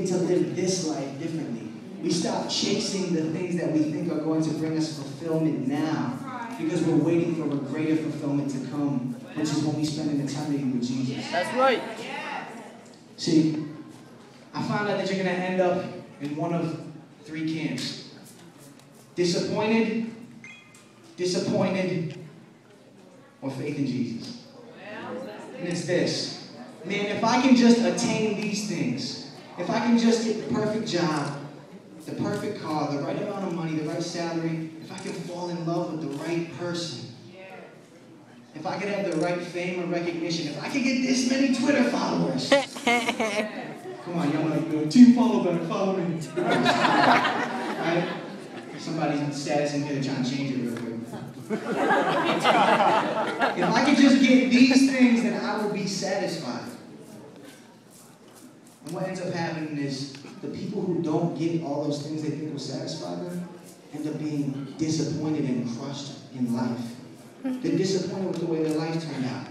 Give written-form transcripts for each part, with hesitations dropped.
to live this life differently. We stop chasing the things that we think are going to bring us fulfillment now because we're waiting for a greater fulfillment to come, which is when we spend an eternity with Jesus. That's right. See, I found out that you're going to end up in one of three camps. Disappointed, or faith in Jesus. And it's this. Man, if I can just attain these things, if I can just get the perfect job, the perfect car, the right amount of money, the right salary, if I can fall in love with the right person, if I could have the right fame or recognition, if I could get this many Twitter followers. Come on, y'all want to go, team follow back, follow me. Right? Somebody's status in here trying to change it real quick. If I could just get these things, then I will be satisfied. And what ends up happening is the people who don't get all those things they think will satisfy them end up being disappointed and crushed in life. They're disappointed with the way their life turned out.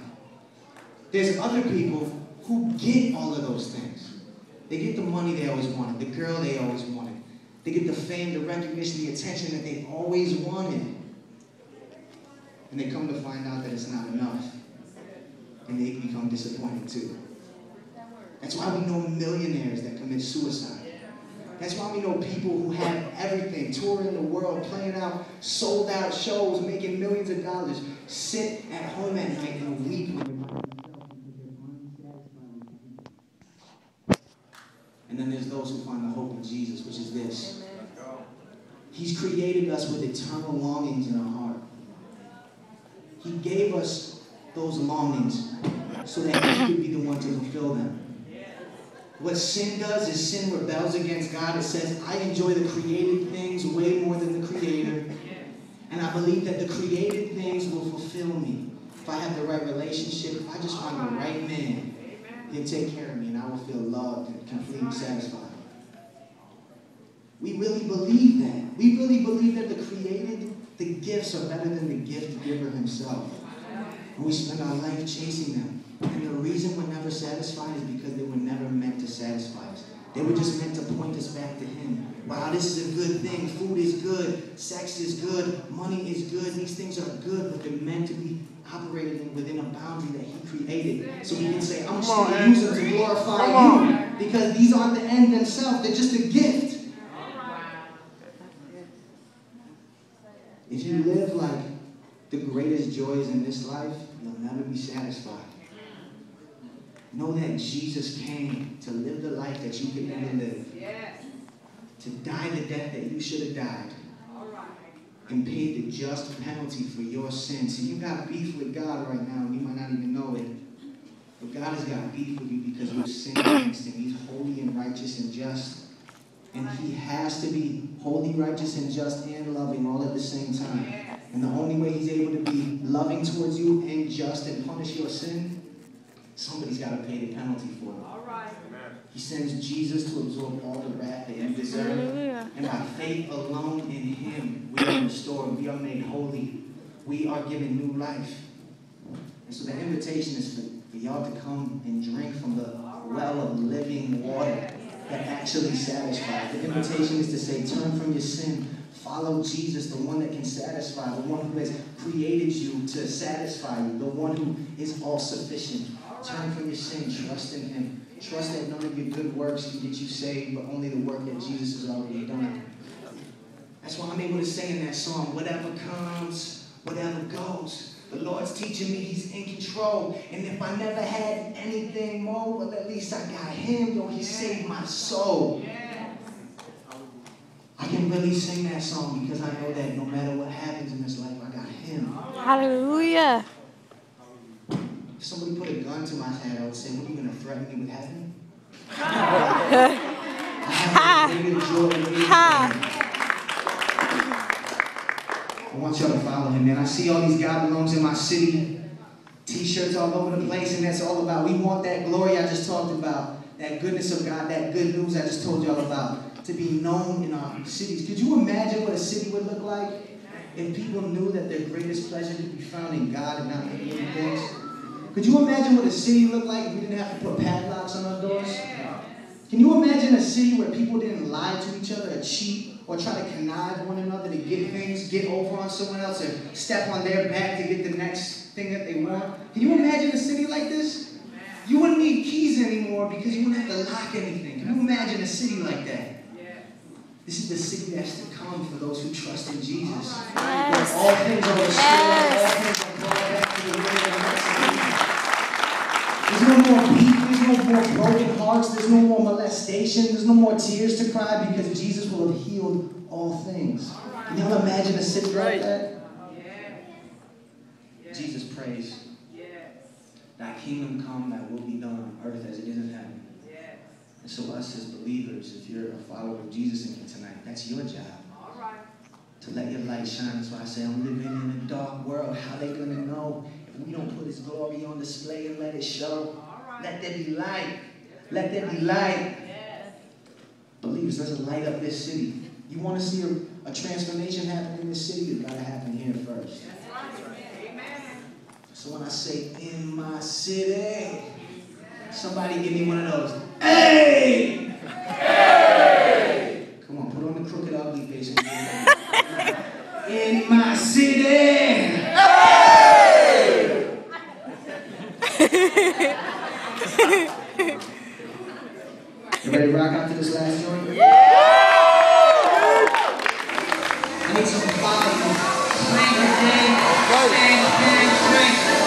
There's other people who get all of those things. They get the money they always wanted, the girl they always wanted. They get the fame, the recognition, the attention that they always wanted. And they come to find out that it's not enough. And they become disappointed too. That's why we know millionaires that commit suicide. That's why we know people who have everything, touring the world, playing out sold out shows, making millions of dollars, sit at home at night and weep when they're by themselves. And then there's those who find the hope in Jesus, which is this. He's created us with eternal longings in our heart. He gave us those longings so that He could be the one to fulfill them. What sin does is sin rebels against God. It says, I enjoy the created things way more than the Creator. And I believe that the created things will fulfill me. If I have the right relationship, if I just find the right man, He'll take care of me and I will feel loved and completely satisfied. We really believe that. We really believe that the gifts are better than the gift giver Himself. And we spend our life chasing them. And the reason we're never satisfied is because they were never meant to satisfy us. They were just meant to point us back to Him. Wow, this is a good thing. Food is good. Sex is good. Money is good. These things are good, but they're meant to be operated within a boundary that He created. So we can say, I'm just going to use them to glorify You. Because these aren't the end themselves. They're just a gift. If you live like the greatest joys in this life, you'll never be satisfied. Know that Jesus came to live the life that you could never live. To die the death that you should have died. And paid the just penalty for your sins. So you got beef with God right now, and you might not even know it. But God has got beef with you because you've sinned against Him. He's holy and righteous and just. And He has to be holy, righteous, and just and loving all at the same time. And the only way He's able to be loving towards you and just and punish your sin, somebody's got to pay the penalty for it. He sends Jesus to absorb all the wrath that you deserve. And by faith alone in Him, we are restored. We are made holy. We are given new life. And so the invitation is for y'all to come and drink from the well of living water that actually satisfies. The invitation is to say, turn from your sin. Follow Jesus, the one that can satisfy, the one who has created you to satisfy you, the one who is all-sufficient. Turn from your sin. Trust in Him. Trust that none of your good works can get you saved, but only the work that Jesus has already done. That's why I'm able to say in that song, whatever comes, whatever goes. The Lord's teaching me He's in control. And if I never had anything more, well, at least I got Him. Though He saved my soul. I can really sing that song because I know that no matter what happens in this life, I got Him. Hallelujah. If somebody put a gun to my head, I would say, what are you going to threaten me with heaven? I want y'all to follow Him, man. I see all these God belongs in my city t-shirts all over the place, and that's all about. We want that glory I just talked about, that goodness of God, that good news I just told y'all about, to be known in our cities. Could you imagine what a city would look like if people knew that their greatest pleasure could be found in God and not any other things? Could you imagine what a city looked like if we didn't have to put padlocks on our doors? Can you imagine a city where people didn't lie to each other or cheat or try to connive one another to get things, get over on someone else, or step on their back to get the next thing that they want? Can you imagine a city like this? You wouldn't need keys anymore because you wouldn't have to lock anything. Can you imagine a city like that? This is the city that's to come for those who trust in Jesus. Where all things are restored, all things are brought back to the way they are. There's no more beef, there's no more broken hearts, there's no more molestation, there's no more tears to cry because Jesus will have healed all things. Can y'all imagine a city like that? Jesus prays, thy kingdom come, thy will be done on earth as it is in heaven. And so us as believers, if you're a follower of Jesus in here tonight, that's your job. To let your light shine. That's why I say I'm living in a dark world. How are they going to know if we don't put his glory on display and let it show? Let there be light. Let there be light. Believers, let's light up this city. You want to see a transformation happen in this city? It's got to happen here first. So when I say in my city, somebody give me one of those. Hey! Hey! Come on, put on the crooked ugly face. In my city! Hey! You ready to rock out to this last joint? Yeah! I need some fire. Bang, bang, bang, bang, bang.